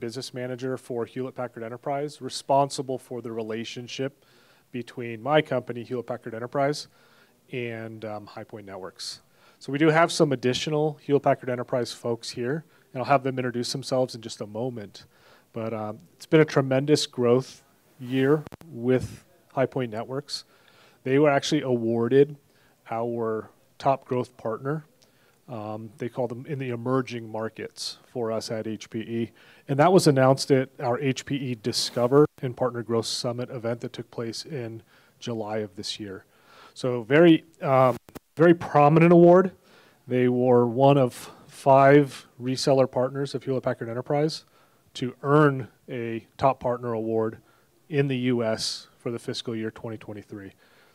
business manager for Hewlett Packard Enterprise, responsible for the relationship between my company, Hewlett Packard Enterprise, and High Point Networks. So we do have some additional Hewlett Packard Enterprise folks here, and I'll have them introduce themselves in just a moment. But it's been a tremendous growth year with High Point Networks. They were actually awarded our top growth partner. They call them in the emerging markets for us at HPE. And that was announced at our HPE Discover and Partner Growth Summit event that took place in July of this year. So very prominent award. They were one of 5 reseller partners of Hewlett Packard Enterprise to earn a top partner award in the US for the fiscal year 2023.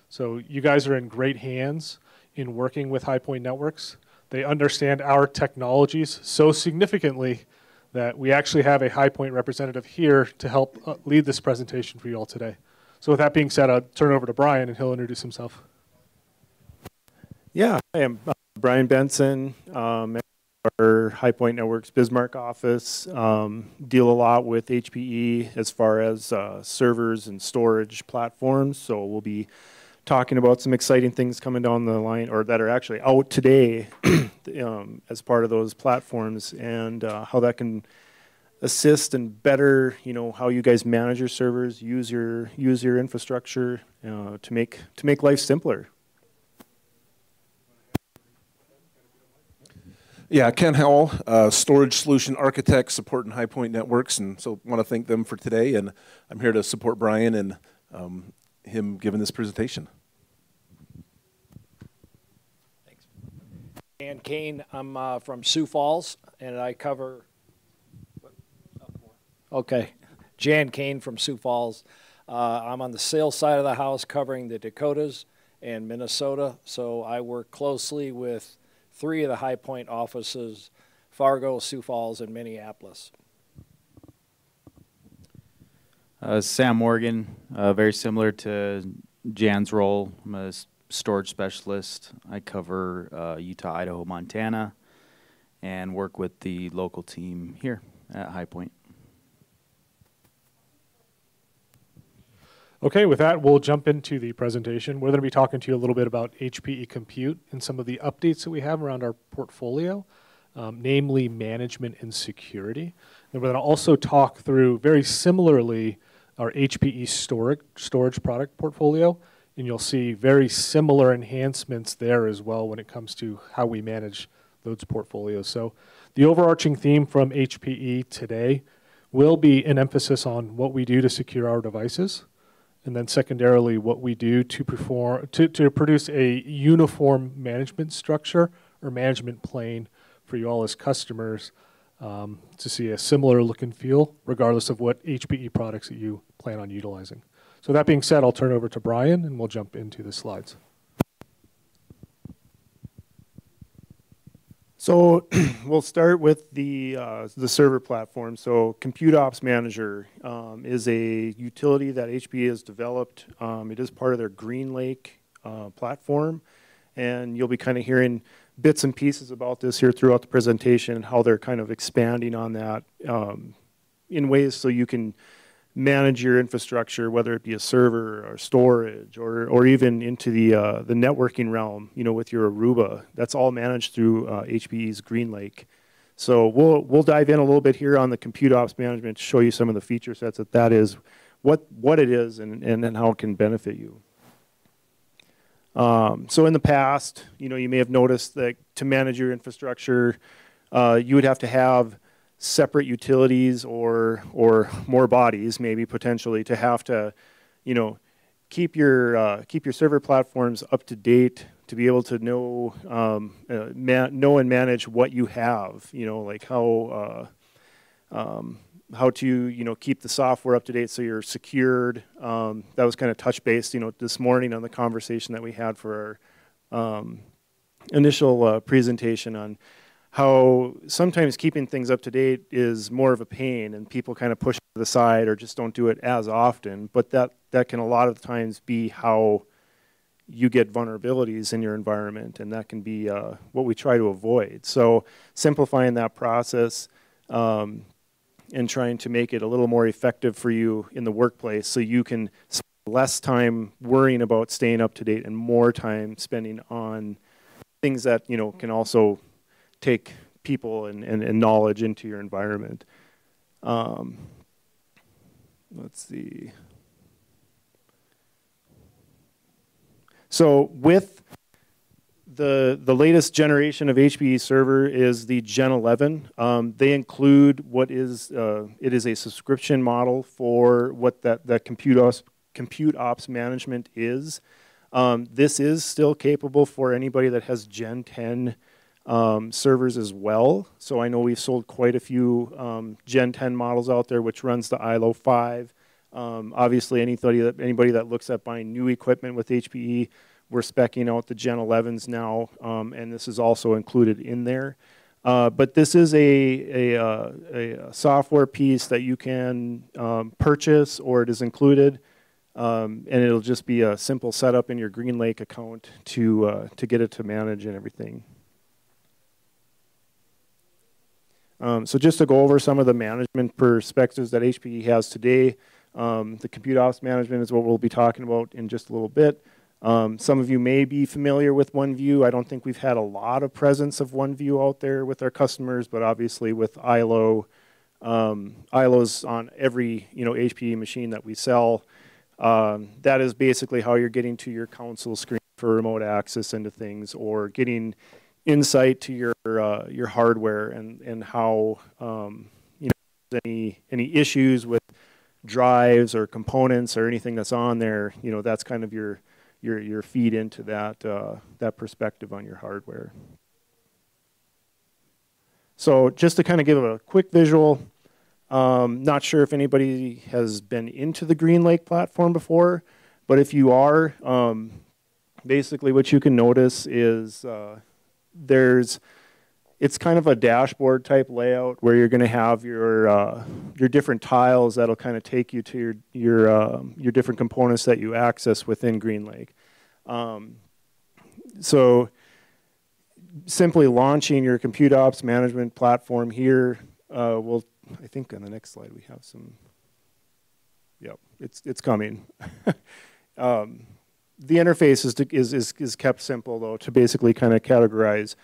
So you guys are in great hands in working with High Point Networks. They understand our technologies so significantly that we actually have a High Point representative here to help lead this presentation for you all today. So with that being said, I'll turn it over to Brian and he'll introduce himself. Yeah, I am Brian Benson, our High Point Networks Bismarck office. Deal a lot with HPE as far as servers and storage platforms. So we'll be talking about some exciting things coming down the line, or that are actually out today as part of those platforms, and how that can assist and better, how you guys manage your servers, use your infrastructure to make life simpler. Yeah, Ken Howell, storage solution architect supporting High Point Networks, and so want to thank them for today. And I'm here to support Brian and him giving this presentation. Thanks. Dan Kane, I'm from Sioux Falls, and I cover. Okay, Jan Kane from Sioux Falls. I'm on the sales side of the house, covering the Dakotas and Minnesota. So I work closely with 3 of the High Point offices: Fargo, Sioux Falls, and Minneapolis. Sam Morgan, very similar to Jan's role. I'm a storage specialist. I cover Utah, Idaho, Montana, and work with the local team here at High Point. Okay, with that, we'll jump into the presentation. We're going to be talking to you a little bit about HPE Compute and some of the updates that we have around our portfolio, namely management and security. And we're going to also talk through, very similarly, our HPE storage product portfolio, and you'll see very similar enhancements there as well when it comes to how we manage those portfolios. So the overarching theme from HPE today will be an emphasis on what we do to secure our devices, and then secondarily, what we do to produce a uniform management structure or management plane for you all as customers to see a similar look and feel, regardless of what HPE products that you plan on utilizing. So that being said, I'll turn it over to Brian, and we'll jump into the slides. So we'll start with the server platform. So Compute Ops Manager is a utility that HPE has developed. It is part of their GreenLake platform, and you'll be kind of hearing bits and pieces about this here throughout the presentation, how they're kind of expanding on that in ways so you can manage your infrastructure, whether it be a server or storage or even into the networking realm, with your Aruba. That's all managed through HPE's GreenLake. So we'll dive in a little bit here on the Compute Ops Management to show you some of the feature sets that is, what it is, and how it can benefit you. So in the past, you may have noticed that to manage your infrastructure, you would have to have separate utilities or more bodies, maybe potentially, to have to, keep your server platforms up to date, to be able to know and manage what you have, like how to keep the software up to date so you're secured. That was kind of touch base, this morning on the conversation that we had for our initial presentation on how sometimes keeping things up to date is more of a pain, and people kind of push it to the side or just don't do it as often. But that can a lot of times be how you get vulnerabilities in your environment, and that can be what we try to avoid. So simplifying that process, and trying to make it a little more effective for you in the workplace so you can spend less time worrying about staying up to date and more time spending on things that, you know, can also take people and knowledge into your environment. Let's see. So with the latest generation of HPE server is the Gen 11. They include what is it is a subscription model for what that compute ops management is. This is still capable for anybody that has Gen 10 servers as well. So I know we've sold quite a few Gen 10 models out there, which runs the ILO 5. Obviously, anybody that looks at buying new equipment with HPE, we're speccing out the Gen 11s now, and this is also included in there. But this is a software piece that you can purchase, or it is included, and it'll just be a simple setup in your GreenLake account to get it to manage and everything. So just to go over some of the management perspectives that HPE has today, the compute ops management is what we'll be talking about in just a little bit. Some of you may be familiar with OneView. I don't think we've had a lot of presence of OneView out there with our customers, but obviously with ILO, ILO's on every HPE machine that we sell. That is basically how you're getting to your console screen for remote access into things, or getting insight to your hardware and how any issues with drives or components or anything that's on there. That's kind of your feed into that perspective on your hardware. So just to kind of give a quick visual, not sure if anybody has been into the GreenLake platform before, but if you are, basically what you can notice is it's kind of a dashboard type layout where you're going to have your different tiles that'll kind of take you to your different components that you access within GreenLake. So simply launching your compute ops management platform here I think on the next slide we have some. Yep, it's coming. The interface is kept simple though, to basically kind of categorize,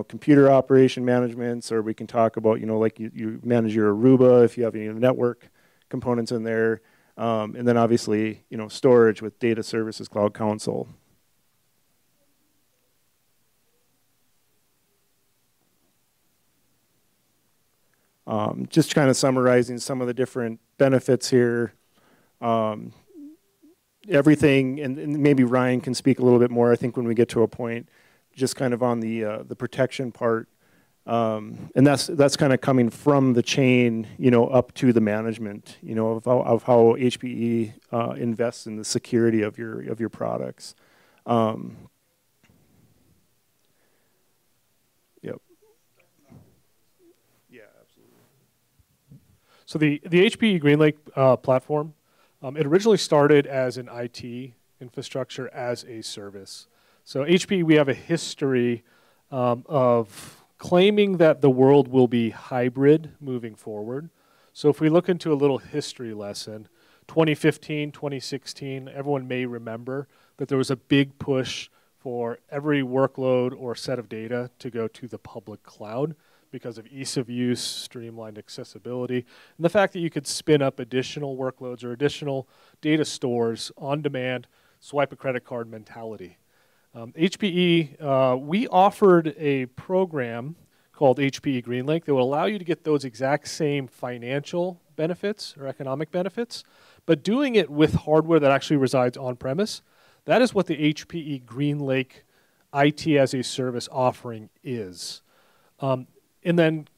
computer operation managements, or we can talk about, like you manage your Aruba if you have any network components in there, and then obviously, storage with data services cloud console. Just kind of summarizing some of the different benefits here. Everything, and maybe Ryan can speak a little bit more, I think, when we get to a point, just kind of on the protection part. And that's kind of coming from the chain, up to the management, of how HPE invests in the security of your products. Yep. Yeah, absolutely. So the HPE GreenLake platform, it originally started as an IT infrastructure as a service. So HPE, we have a history of claiming that the world will be hybrid moving forward. So if we look into a little history lesson, 2015, 2016, everyone may remember that there was a big push for every workload or set of data to go to the public cloud because of ease of use, streamlined accessibility, and the fact that you could spin up additional workloads or additional data stores on demand, swipe a credit card mentality. HPE, we offered a program called HPE GreenLake that will allow you to get those exact same financial benefits or economic benefits, but doing it with hardware that actually resides on-premise. That is what the HPE GreenLake IT as a service offering is. And then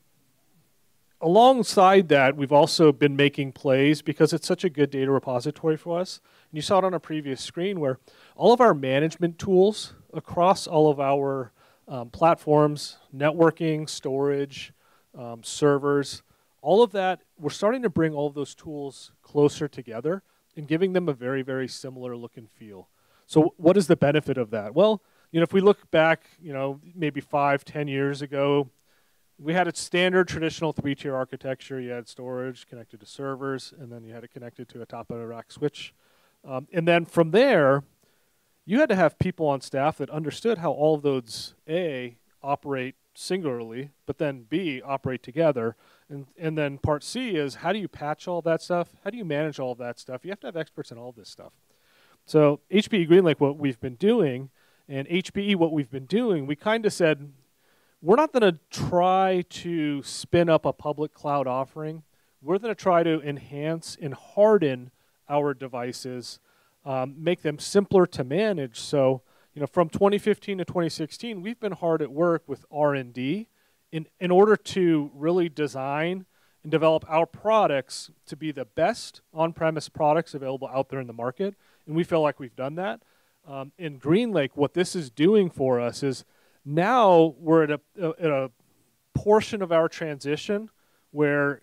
alongside that, we've also been making plays because it's such a good data repository for us. And you saw it on a previous screen where all of our management tools across all of our platforms, networking, storage, servers, all of that, we're starting to bring all of those tools closer together and giving them a very, very similar look and feel. So what is the benefit of that? Well, if we look back, maybe 5, 10 years ago, we had a standard traditional 3-tier architecture. You had storage connected to servers, and then you had it connected to a top-of-the-rack switch. And then from there, you had to have people on staff that understood how all of those, A, operate singularly, but then B, operate together. And then part C is, how do you patch all that stuff? How do you manage all of that stuff? You have to have experts in all of this stuff. So HPE GreenLake, what we've been doing, and HPE, what we've been doing, we kind of said, we're not going to try to spin up a public cloud offering. We're going to try to enhance and harden our devices, make them simpler to manage. So, from 2015 to 2016, we've been hard at work with R&D in order to really design and develop our products to be the best on-premise products available out there in the market. And we feel like we've done that. In GreenLake, what this is doing for us is now we're at a portion of our transition where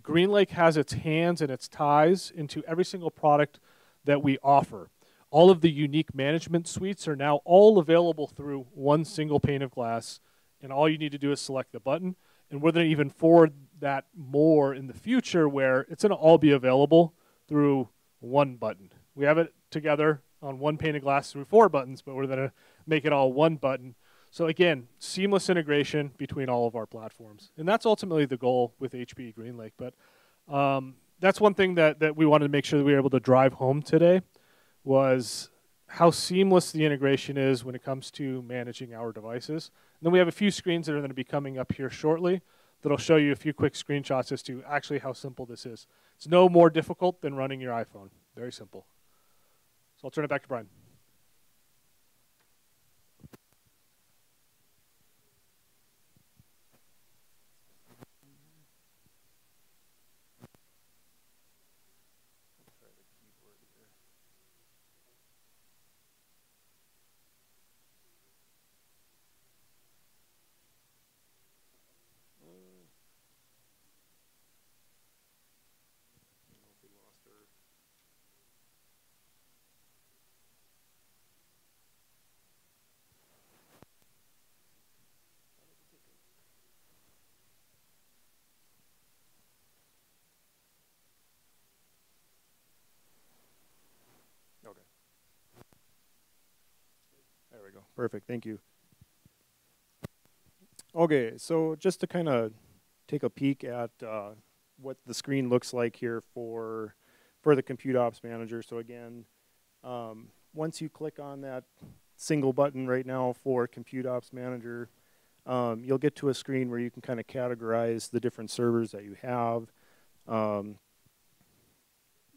GreenLake has its hands and its ties into every single product that we offer. All of the unique management suites are now all available through one single pane of glass, and all you need to do is select the button. And we're going to even forward that more in the future where it's going to all be available through one button. We have it together on one pane of glass through 4 buttons, but we're going to make it all one button. So again, seamless integration between all of our platforms. And that's ultimately the goal with HPE GreenLake. But that's one thing that we wanted to make sure that we were able to drive home today was how seamless the integration is when it comes to managing our devices. And then we have a few screens that are going to be coming up here shortly that'll show you a few quick screenshots as to actually how simple this is. It's no more difficult than running your iPhone. Very simple. So I'll turn it back to Brian. Okay. There we go. Perfect. Thank you. Okay, so just to kind of take a peek at what the screen looks like here for the Compute Ops Manager. So again, once you click on that single button right now for Compute Ops Manager, you'll get to a screen where you can kind of categorize the different servers that you have. And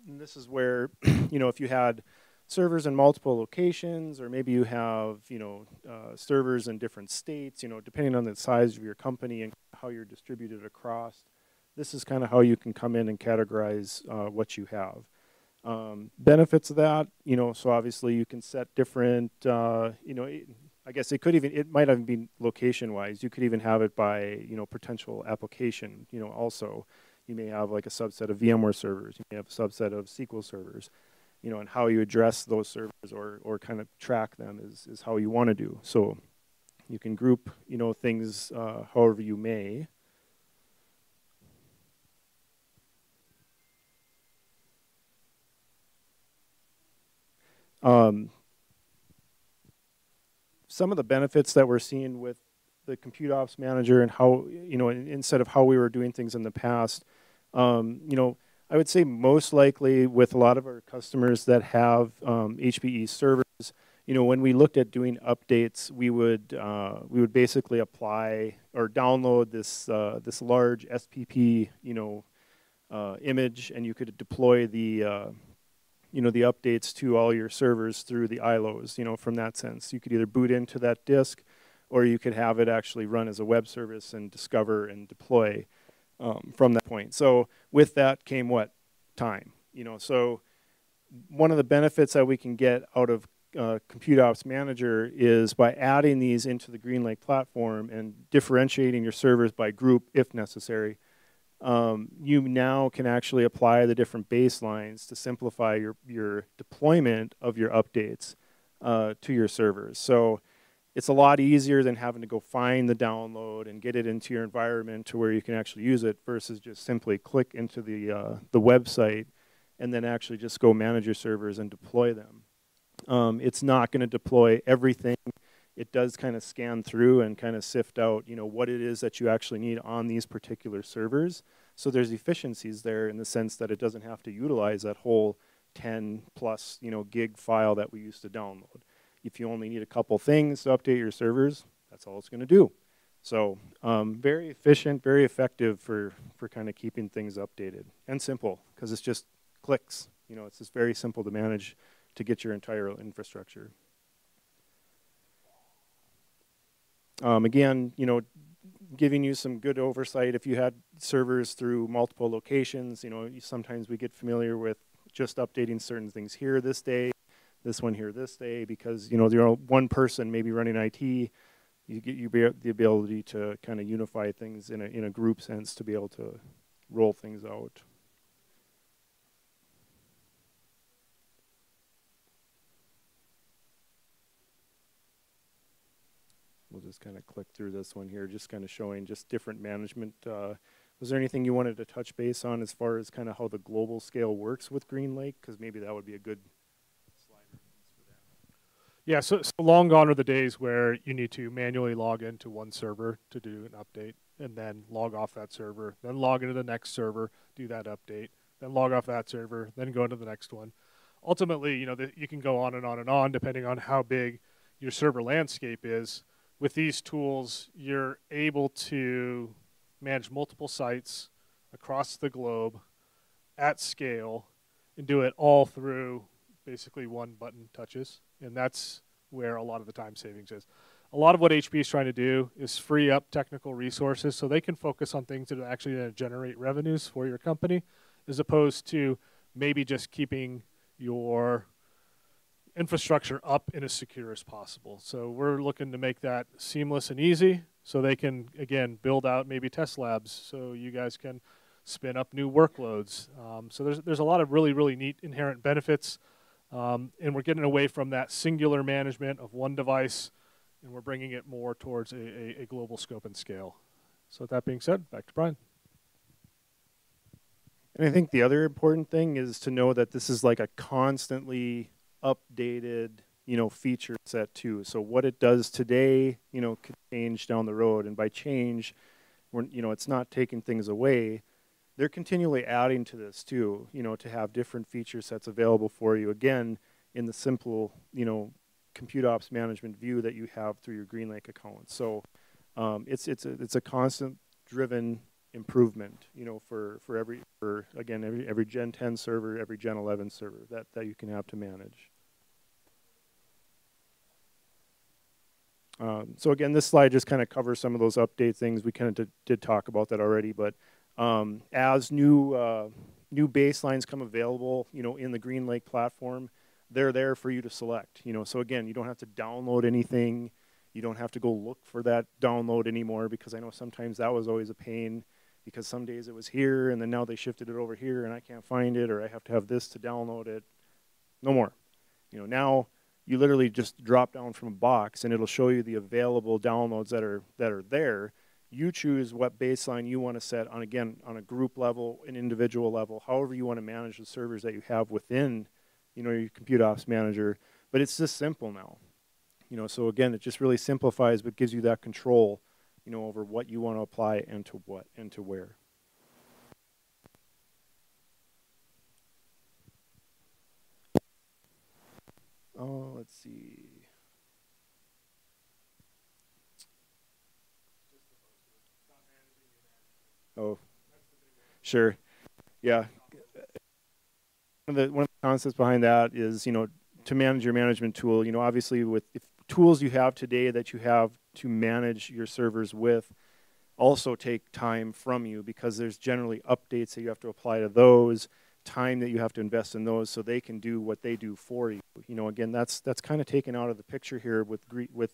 this is where, if you had servers in multiple locations, or maybe you have, servers in different states, depending on the size of your company and how you're distributed across, this is kind of how you can come in and categorize what you have. Benefits of that, so obviously you can set different, I guess it might even be location-wise. You could even have it by, potential application, also. You may have like a subset of VMware servers. You may have a subset of SQL servers. And how you address those servers or kind of track them is how you want to do. So you can group, things however you may. Some of the benefits that we're seeing with the Compute Ops Manager and how, instead of how we were doing things in the past, I would say most likely with a lot of our customers that have HPE servers, when we looked at doing updates, we would basically apply or download this large SPP image, and you could deploy the the updates to all your servers through the ILOs. From that sense, you could either boot into that disk, or you could have it actually run as a web service and discover and deploy. From that point. So with that came what? Time. So one of the benefits that we can get out of Compute Ops Manager is by adding these into the GreenLake platform and differentiating your servers by group if necessary. You now can actually apply the different baselines to simplify your deployment of your updates to your servers. So it's a lot easier than having to go find the download and get it into your environment to where you can actually use it versus just simply click into the website and then actually just go manage your servers and deploy them. It's not going to deploy everything. It does kind of scan through and kind of sift out, what it is that you actually need on these particular servers. So there's efficiencies there in the sense that it doesn't have to utilize that whole 10 plus, gig file that we used to download. If you only need a couple things to update your servers, that's all it's going to do. So very efficient, very effective for kind of keeping things updated, and simple because it's just clicks. It's just very simple to manage to get your entire infrastructure. Again, giving you some good oversight. If you had servers through multiple locations, sometimes we get familiar with just updating certain things here this day, this one here this day, because you're one person maybe running IT. You get the ability to kind of unify things in a group sense to be able to roll things out. We'll just kind of click through this one here, just kind of showing just different management. Was there anything you wanted to touch base on as far as kind of how the global scale works with GreenLake? Because maybe that would be a good slide for that. Yeah, so long gone are the days where you need to manually log into one server to do an update, and then log off that server, then log into the next server, do that update, then log off that server, then go into the next one. Ultimately, you can go on and on and on depending on how big your server landscape is. With these tools, you're able to manage multiple sites across the globe at scale and do it all through basically one button touches. And that's where a lot of the time savings is. A lot of what HPE is trying to do is free up technical resources so they can focus on things that are actually going to generate revenues for your company, as opposed to maybe just keeping your infrastructure up and as secure as possible. So we're looking to make that seamless and easy so they can, again, build out maybe test labs so you guys can spin up new workloads. So there's a lot of really, really neat inherent benefits. And we're getting away from that singular management of one device, and we're bringing it more towards a global scope and scale. So with that being said, back to Brian. And I think the other important thing is to know that this is like a constantly updated, feature set too. So what it does today, could change down the road. And by change, it's not taking things away. They're continually adding to this too, to have different feature sets available for you. Again, in the simple, compute ops management view that you have through your GreenLake account. So it's a constant driven improvement, for every Gen 10 server, every Gen 11 server that you can have to manage. So again, this slide just kind of covers some of those update things. We kind of did talk about that already, but as new baselines come available, in the GreenLake platform, they're there for you to select. So again, you don't have to download anything. You don't have to go look for that download anymore, because I know sometimes that was always a pain, because some days it was here and then now they shifted it over here and I can't find it, or I have to have this to download it. No more. Now you literally just drop down from a box and it'll show you the available downloads that are there. You choose what baseline you want to set on, again, on a group level, an individual level, however you want to manage the servers that you have within, your compute ops manager. But it's just simple now. So again, it just really simplifies, but gives you that control, over what you want to apply and to what and to where. Oh, let's see. Oh, sure. Yeah. One of the concepts behind that is, to manage your management tool, obviously with tools you have today that you have to manage your servers with also take time from you, because there's generally updates that you have to apply to those, time that you have to invest in those so they can do what they do for you. Again, that's kind of taken out of the picture here with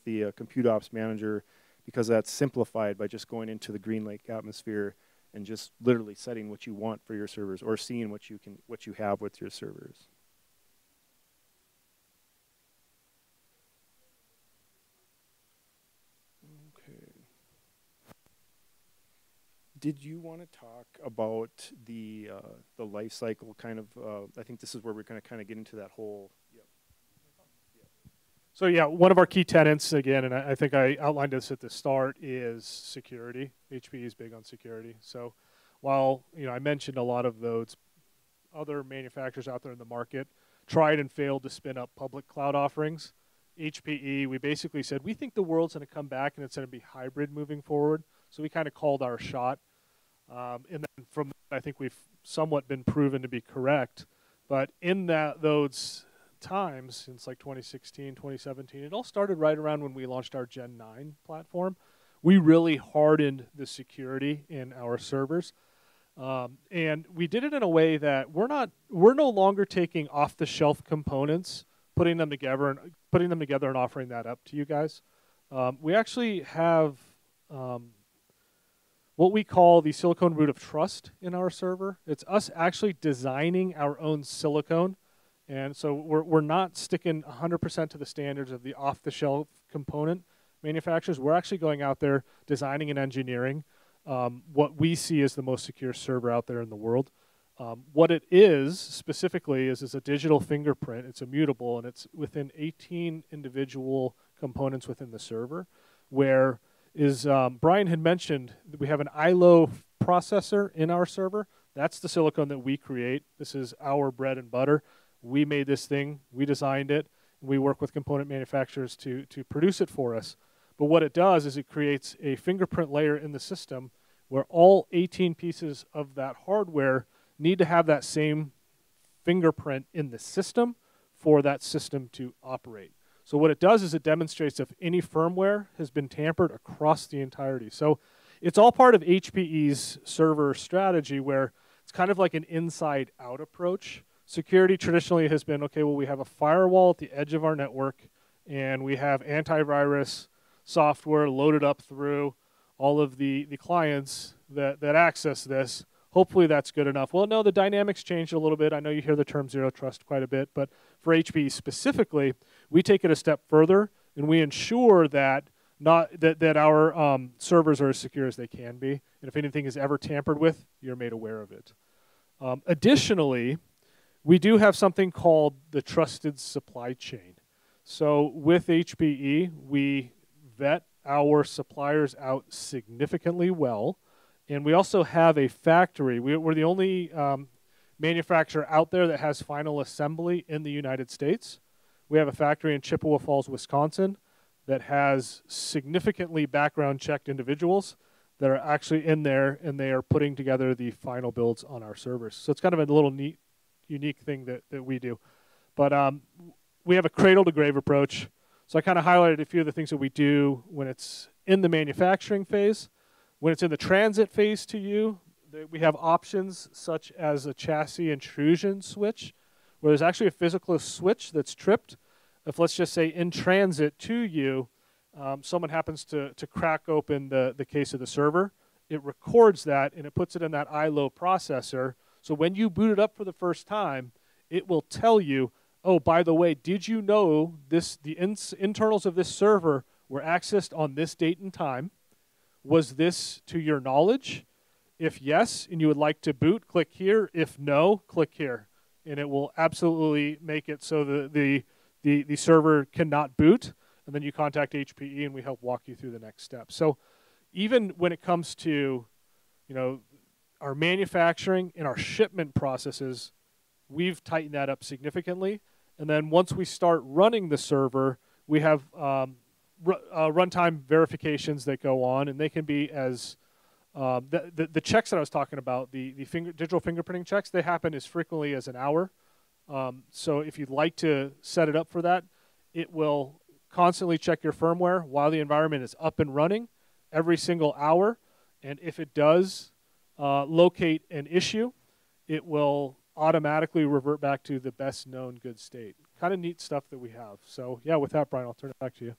the Compute Ops Manager, because that's simplified by just going into the GreenLake atmosphere and just literally setting what you want for your servers, or seeing what you have with your servers. Did you want to talk about the life cycle kind of? I think this is where we're going to kind of get into that whole. Yep. So yeah, one of our key tenets, again, and I think I outlined this at the start, is security. HPE is big on security. So while I mentioned a lot of those other manufacturers out there in the market tried and failed to spin up public cloud offerings, HPE, we basically said, we think the world's going to come back and it's going to be hybrid moving forward. So we kind of called our shot. And then from that, I think we've somewhat been proven to be correct. But in those times, since like 2016, 2017, it all started right around when we launched our Gen 9 platform. We really hardened the security in our servers. And we did it in a way that we're no longer taking off-the-shelf components, putting them together and offering that up to you guys. We actually have what we call the silicone root of trust in our server. It's us actually designing our own silicone. And so we're not sticking 100% to the standards of the off-the-shelf component manufacturers. We're actually going out there designing and engineering what we see as the most secure server out there in the world. What it is specifically is a digital fingerprint. It's immutable, and it's within 18 individual components within the server, where Brian had mentioned that we have an ILO processor in our server. That's the silicone that we create. This is our bread and butter. We made this thing. We designed it. We work with component manufacturers to produce it for us. But what it does is it creates a fingerprint layer in the system where all 18 pieces of that hardware need to have that same fingerprint in the system for that system to operate. So what it does is it demonstrates if any firmware has been tampered across the entirety. So it's all part of HPE's server strategy, where it's kind of like an inside-out approach. Security traditionally has been, okay, well, we have a firewall at the edge of our network, and we have antivirus software loaded up through all of the clients that access this. Hopefully that's good enough. Well, no, the dynamics changed a little bit. I know you hear the term zero trust quite a bit, but for HPE specifically, we take it a step further, and we ensure that our servers are as secure as they can be. And if anything is ever tampered with, you're made aware of it. Additionally, we do have something called the trusted supply chain. So with HPE, we vet our suppliers out significantly well. And we also have a factory. We're the only manufacturer out there that has final assembly in the United States. We have a factory in Chippewa Falls, Wisconsin, that has significantly background checked individuals that are actually in there, and they are putting together the final builds on our servers. So it's kind of a little neat, unique thing that we do. But we have a cradle-to-grave approach. So I kind of highlighted a few of the things that we do when it's in the manufacturing phase. When it's in the transit phase to you, we have options such as a chassis intrusion switch, where there's actually a physical switch that's tripped. If, let's just say, in transit to you, someone happens to crack open the case of the server, it records that and it puts it in that ILO processor. So when you boot it up for the first time, it will tell you, oh, by the way, did you know the internals of this server were accessed on this date and time? Was this to your knowledge? If yes, and you would like to boot, click here. If no, click here. And it will absolutely make it so the server cannot boot. And then you contact HPE and we help walk you through the next step. So even when it comes to, our manufacturing and our shipment processes, we've tightened that up significantly. And then once we start running the server, we have runtime verifications that go on, and they can be as the checks that I was talking about, the digital fingerprinting checks, they happen as frequently as an hour. So if you'd like to set it up for that, it will constantly check your firmware while the environment is up and running every single hour. And if it does locate an issue, it will automatically revert back to the best known good state. Kind of neat stuff that we have. So yeah, with that, Brian, I'll turn it back to you.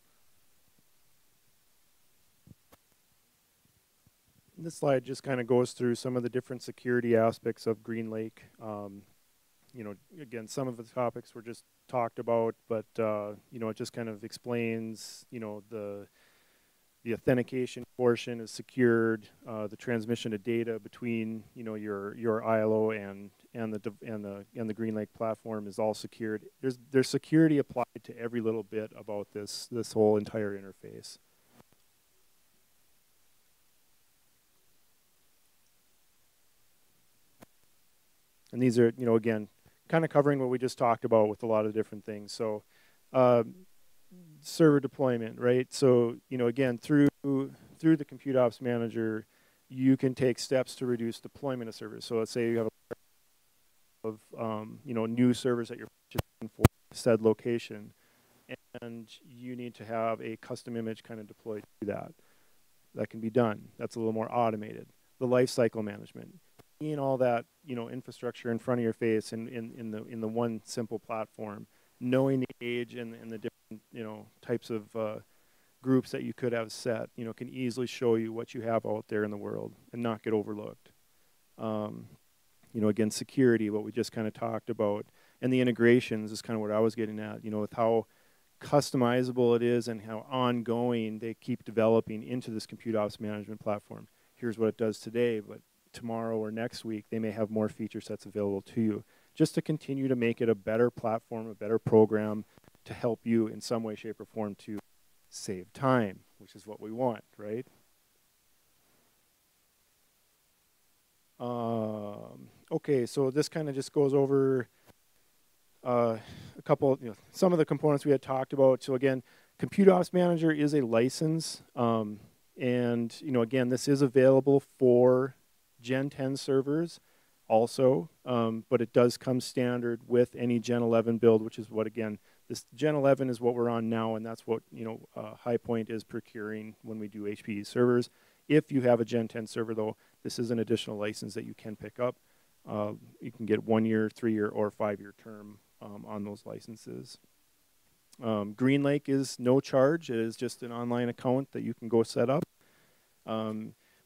This slide just kind of goes through some of the different security aspects of GreenLake. Again, some of the topics were just talked about, but it just kind of explains, the the authentication portion is secured. The transmission of data between your ILO and the GreenLake platform is all secured. There's security applied to every little bit about this whole entire interface. And these are, again, kind of covering what we just talked about with a lot of different things. So server deployment, right? So, again, through the Compute Ops Manager, you can take steps to reduce deployment of servers. So let's say you have new servers that you're purchasing for said location, and you need to have a custom image kind of deployed to that. That can be done. That's a little more automated. The lifecycle management, seeing all that infrastructure in front of your face in the one simple platform, knowing the age and the different types of groups that you could have set, can easily show you what you have out there in the world and not get overlooked. Again, security, what we just kind of talked about, and the integrations is kind of what I was getting at, with how customizable it is and how ongoing they keep developing into this Compute Ops Management platform. Here's what it does today, but tomorrow or next week, they may have more feature sets available to you, just to continue to make it a better platform, a better program to help you in some way, shape, or form to save time, which is what we want, right? Okay, so this kind of just goes over a couple, some of the components we had talked about. So again, Compute Ops Manager is a license, and again, this is available for Gen 10 servers also, but it does come standard with any Gen 11 build, which is what, again, this Gen 11 is what we're on now, and that's what HighPoint is procuring when we do HPE servers. If you have a Gen 10 server, though, this is an additional license that you can pick up. You can get 1 year, 3 year, or 5 year term on those licenses. GreenLake is no charge. It is just an online account that you can go set up.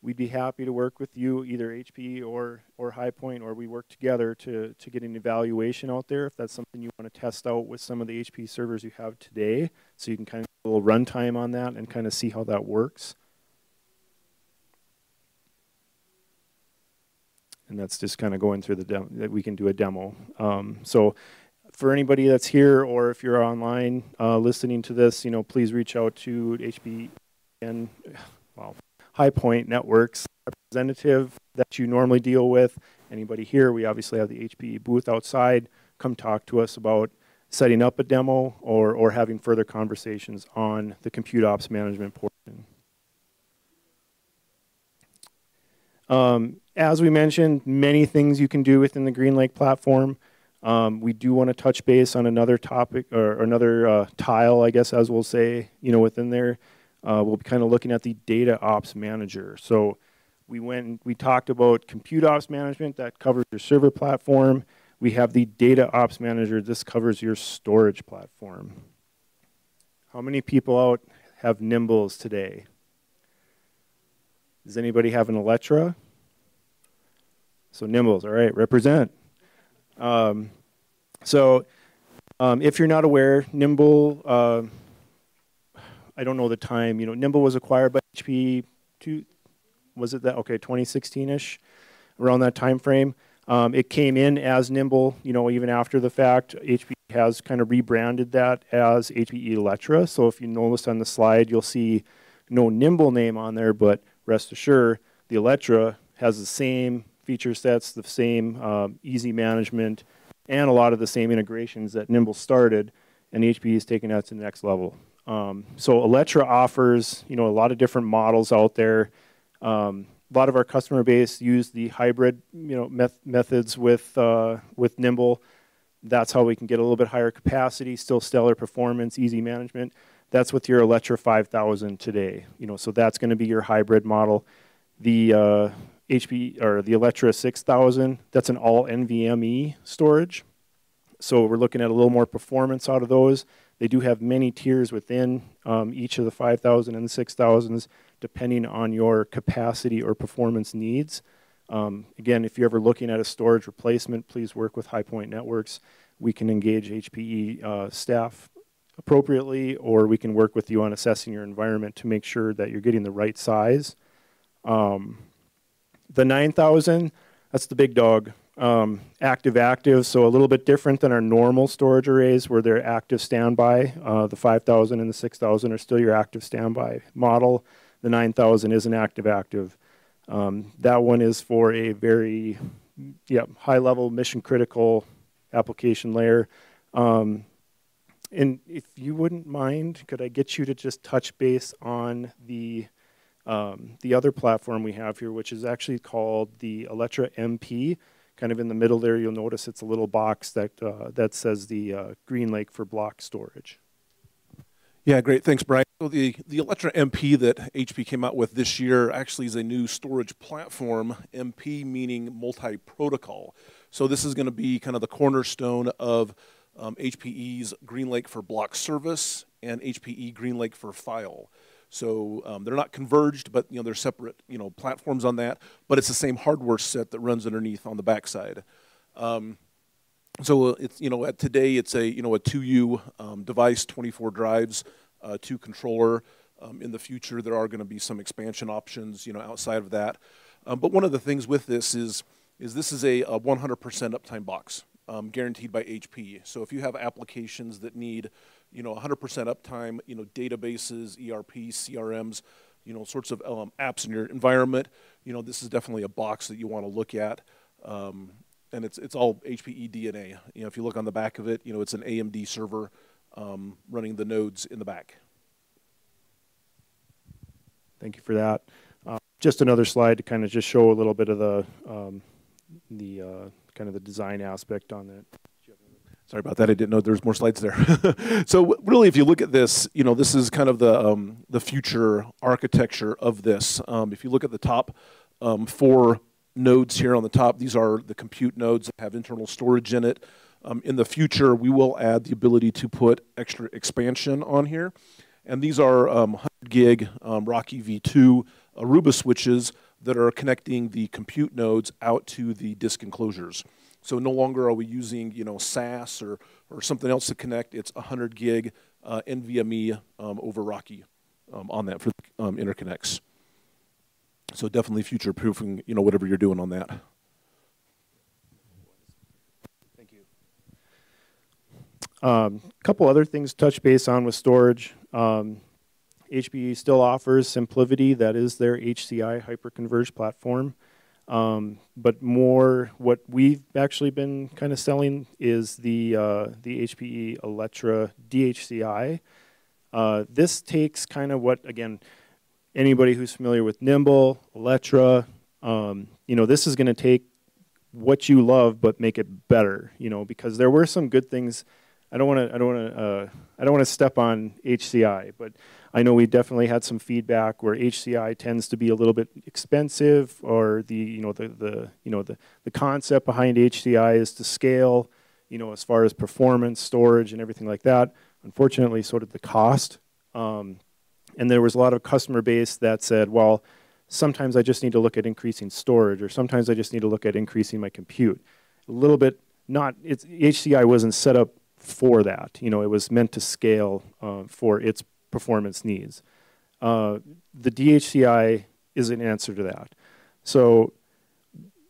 We'd be happy to work with you, either HPE or HighPoint, or we work together to get an evaluation out there if that's something you want to test out with some of the HPE servers you have today, so you can kind of get a little runtime on that and kind of see how that works. And that's just kind of going through the demo, that we can do a demo. So for anybody that's here, or if you're online listening to this, please reach out to HPE and, HighPoint Networks representative that you normally deal with. Anybody here, we obviously have the HPE booth outside. Come talk to us about setting up a demo or having further conversations on the Compute Ops Management portion. As we mentioned, many things you can do within the GreenLake platform. We do want to touch base on another topic, or another tile, I guess, as we'll say, within there. We'll be kind of looking at the Data Ops Manager. So we talked about Compute Ops Management, that covers your server platform. We have the Data Ops Manager. This covers your storage platform. How many people out have Nimbles today? Does anybody have an Electra? So Nimbles, all right, represent. If you're not aware, Nimble, I don't know the time. Nimble was acquired by HPE. Was it that? Okay, 2016-ish, around that time frame. It came in as Nimble. Even after the fact, HPE has kind of rebranded that as HPE Electra. So if you notice on the slide, you'll see no Nimble name on there, but rest assured, the Electra has the same feature sets, the same easy management, and a lot of the same integrations that Nimble started, and HPE is taking that to the next level. So Electra offers, a lot of different models out there. A lot of our customer base use the hybrid, methods with Nimble. That's how we can get a little bit higher capacity, still stellar performance, easy management. That's with your Electra 5000 today. So that's going to be your hybrid model. The HPE or the Electra 6000, that's an all NVMe storage. So we're looking at a little more performance out of those. They do have many tiers within each of the 5000 and the 6000s, depending on your capacity or performance needs. Again, if you're ever looking at a storage replacement, please work with HighPoint Networks. We can engage HPE staff appropriately, or we can work with you on assessing your environment to make sure that you're getting the right size. The 9,000, that's the big dog. Active, so a little bit different than our normal storage arrays where they're active standby. The 5,000 and the 6,000 are still your active standby model. The 9,000 is an active. That one is for a very high-level, mission-critical application layer. And if you wouldn't mind, could I get you to just touch base on the other platform we have here, which is actually called the Alletra MP. Kind of in the middle there, you'll notice it's a little box that says the GreenLake for block storage. Yeah, great. Thanks, Brian. So the Alletra MP that HP came out with this year actually is a new storage platform, MP meaning multi-protocol. So this is going to be kind of the cornerstone of HPE's GreenLake for block service and HPE GreenLake for file. So they're not converged, but they're separate platforms on that. But it's the same hardware set that runs underneath on the backside. So it's today it's a a 2U device, 24 drives, 2 controller. In the future, there are going to be some expansion options outside of that. But one of the things with this is this is a 100% uptime box, guaranteed by HPE. So if you have applications that need 100% uptime, databases, ERP, CRMs, sorts of apps in your environment, this is definitely a box that you want to look at. And it's all HPE DNA. If you look on the back of it, it's an AMD server running the nodes in the back. Thank you for that. Just another slide to kind of just show a little bit of the kind of the design aspect on that. Sorry about that. I didn't know there was more slides there. So really, if you look at this, this is kind of the future architecture of this. If you look at the top 4 nodes here on the top, these are the compute nodes that have internal storage in it. In the future, we will add the ability to put extra expansion on here. And these are 100 gig Rocky V2 Aruba switches that are connecting the compute nodes out to the disk enclosures. So no longer are we using SAS or something else to connect. It's 100 gig NVMe over Rocky on that for interconnects. So definitely future-proofing whatever you're doing on that. Thank you. A couple other things to touch base on with storage. HPE still offers SimpliVity. That is their HCI hyperconverged platform. But more what we've actually been kind of selling is the HPE Alletra DHCI. This takes kind of what, again, anybody who's familiar with Nimble, Alletra, this is going to take what you love but make it better, because there were some good things. I don't want to step on HCI, but I know we definitely had some feedback where HCI tends to be a little bit expensive, or the concept behind HCI is to scale, as far as performance, storage, and everything like that. Unfortunately, so did the cost. And there was a lot of customer base that said, well, sometimes I just need to look at increasing storage, or sometimes I just need to look at increasing my compute. A little bit HCI wasn't set up for that. It was meant to scale for its performance needs. The DHCI is an answer to that. So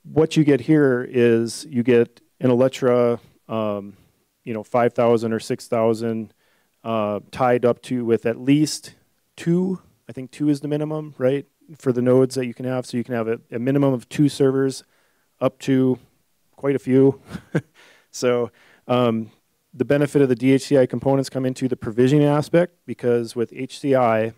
what you get here is you get an Alletra, 5,000 or 6,000 tied up to with at least 2. I think 2 is the minimum, right, for the nodes that you can have. So you can have a minimum of 2 servers up to quite a few. So the benefit of the DHCI components come into the provisioning aspect, because with HCI,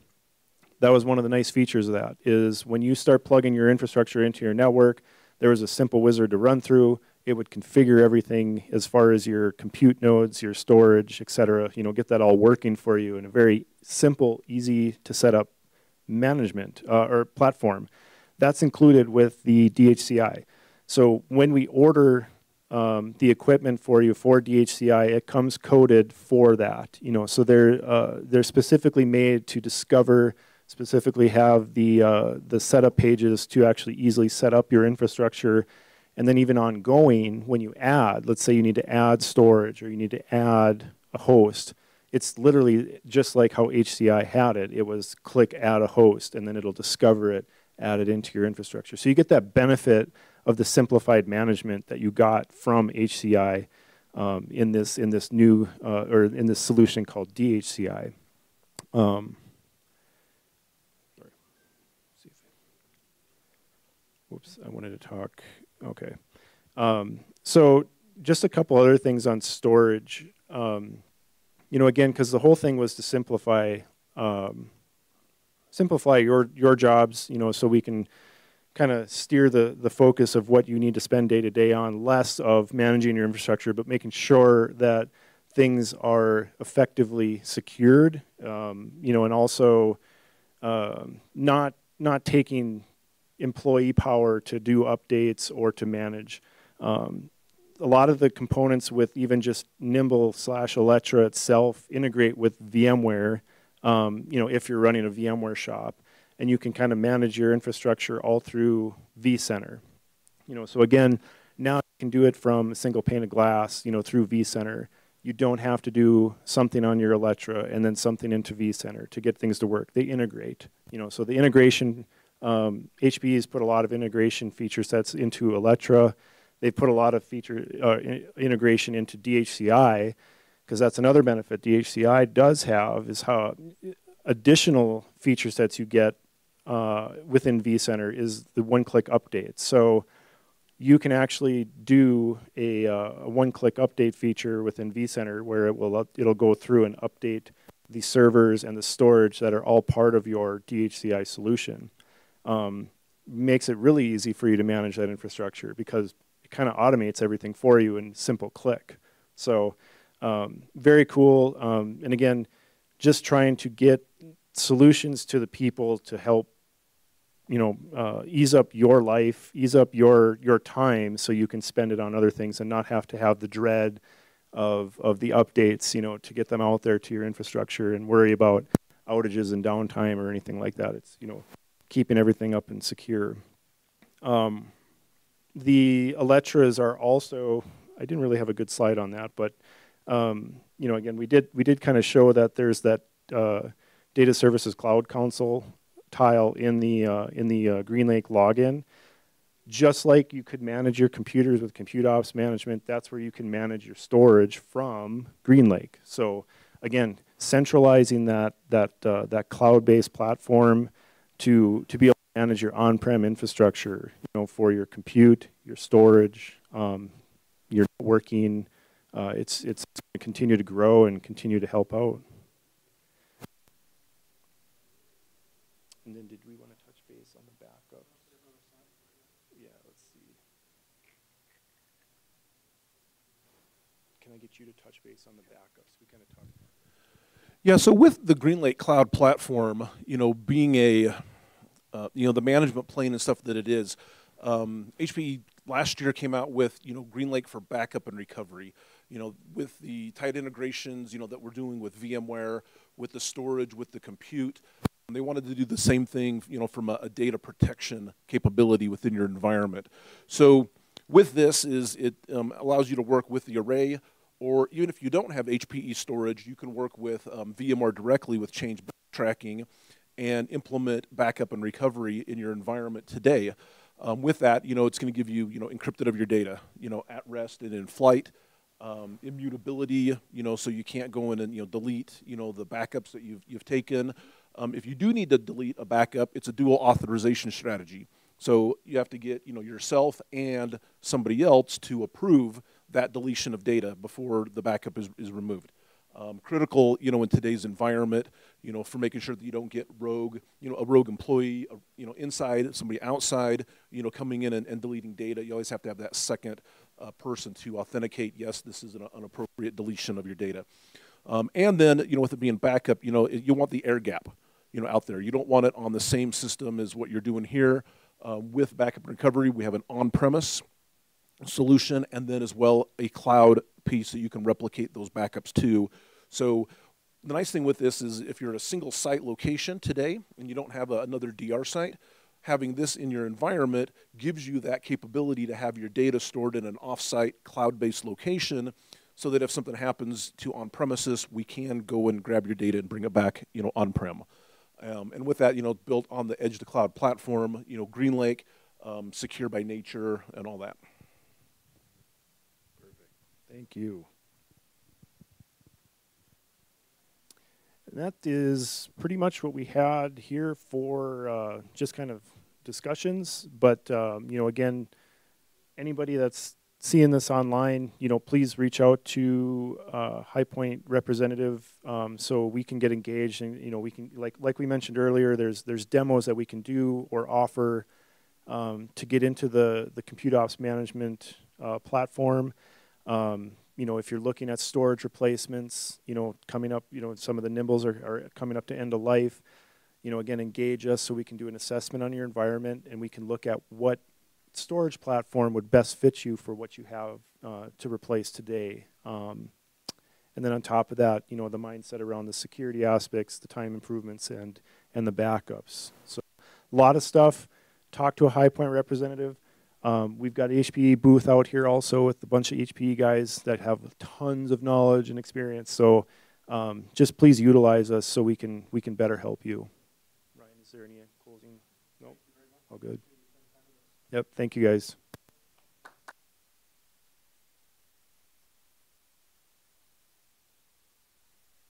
that was one of the nice features of that, is when you start plugging your infrastructure into your network, there was a simple wizard to run through. It would configure everything as far as your compute nodes, your storage, et cetera, get that all working for you in a very simple, easy to set up management or platform. That's included with the DHCI. So when we order the equipment for you for DHCI, it comes coded for that. So they're specifically made to discover, specifically have the setup pages to actually easily set up your infrastructure. And then even ongoing, when you add, let's say you need to add storage or you need to add a host, it's literally just like how HCI had it. It was click add a host, and then it'll discover it, add it into your infrastructure. So you get that benefit of the simplified management that you got from HCI in this new or in this solution called DHCI. Sorry. Whoops, I wanted to talk. Okay. So just a couple other things on storage. You know, again, because the whole thing was to simplify your jobs, you know, so we can kind of steer the focus of what you need to spend day to day on, less of managing your infrastructure, but making sure that things are effectively secured, you know, and also not taking employee power to do updates or to manage. A lot of the components with even just Nimble/Electra itself integrate with VMware, you know, if you're running a VMware shop, and you can kind of manage your infrastructure all through vCenter. You know, so again, now you can do it from a single pane of glass, you know, through vCenter. You don't have to do something on your Electra and then something into vCenter to get things to work. They integrate, you know, so the integration, HPE has put a lot of integration feature sets into Electra. They've put a lot of integration into DHCI, because that's another benefit DHCI does have, is how additional feature sets you get within vCenter is the one-click updates. So you can actually do a one-click update feature within vCenter where it'll go through and update the servers and the storage that are all part of your DHCI solution. Makes it really easy for you to manage that infrastructure because it kind of automates everything for you in simple click. So very cool. And again, just trying to get solutions to the people to help, you know, ease up your life, ease up your time, so you can spend it on other things and not have to have the dread of the updates, you know, to get them out there to your infrastructure and worry about outages and downtime or anything like that. It's, you know, keeping everything up and secure. The Electras are also, I didn't really have a good slide on that, but you know, again, we did kind of show that there's that Data Services Cloud Console tile in the GreenLake login. Just like you could manage your computers with Compute Ops Management, that's where you can manage your storage from GreenLake. So again, centralizing that cloud-based platform to be able to manage your on-prem infrastructure, you know, for your compute, your storage, your networking. It's going to continue to grow and continue to help out. And then did we want to touch base on the backup? Yeah, let's see. Can I get you to touch base on the backups? We kind of talked about that. Yeah, so with the GreenLake Cloud platform, you know, being a, you know, the management plane and stuff that it is, HPE last year came out with, you know, GreenLake for backup and recovery. You know, with the tight integrations, you know, that we're doing with VMware, with the storage, with the compute, they wanted to do the same thing, you know, from a data protection capability within your environment. So with this it allows you to work with the array, or even if you don't have HPE storage, you can work with VMware directly with change tracking and implement backup and recovery in your environment today. With that, you know, it's going to give you, you know, encrypted of your data, you know, at rest and in flight. Immutability, you know, so you can't go in and, you know, delete, you know, the backups that you've taken. If you do need to delete a backup, it's a dual authorization strategy. So you have to get, you know, yourself and somebody else to approve that deletion of data before the backup is removed. Critical, you know, in today's environment, you know, for making sure that you don't get rogue, you know, a rogue employee, you know, inside, somebody outside, you know, coming in and deleting data. You always have to have that second person to authenticate, yes, this is an appropriate deletion of your data. And then, you know, with it being backup, you know, you want the air gap, you know, out there. You don't want it on the same system as what you're doing here. With backup and recovery, we have an on-premise solution and then as well a cloud piece that you can replicate those backups to. So the nice thing with this is if you're at a single site location today and you don't have another DR site, having this in your environment gives you that capability to have your data stored in an off-site cloud-based location so that if something happens to on-premises, we can go and grab your data and bring it back, on-prem. And with that, built on the edge to cloud platform, GreenLake, secure by nature, and all that. Perfect. Thank you. And that is pretty much what we had here for just kind of discussions. But again, anybody that's seeing this online, please reach out to High Point representative so we can get engaged, and we can like we mentioned earlier, there's demos that we can do or offer to get into the compute ops management platform. If you're looking at storage replacements, coming up, some of the Nimbles are coming up to end of life. Again, engage us so we can do an assessment on your environment, and we can look at what storage platform would best fit you for what you have to replace today. And then on top of that, the mindset around the security aspects, the time improvements, and the backups. So a lot of stuff. Talk to a High Point representative. We've got HPE booth out here also with a bunch of HPE guys that have tons of knowledge and experience. So just please utilize us so we can better help you. Ryan, is there any closing? Nope. All good. Yep. Thank you, guys.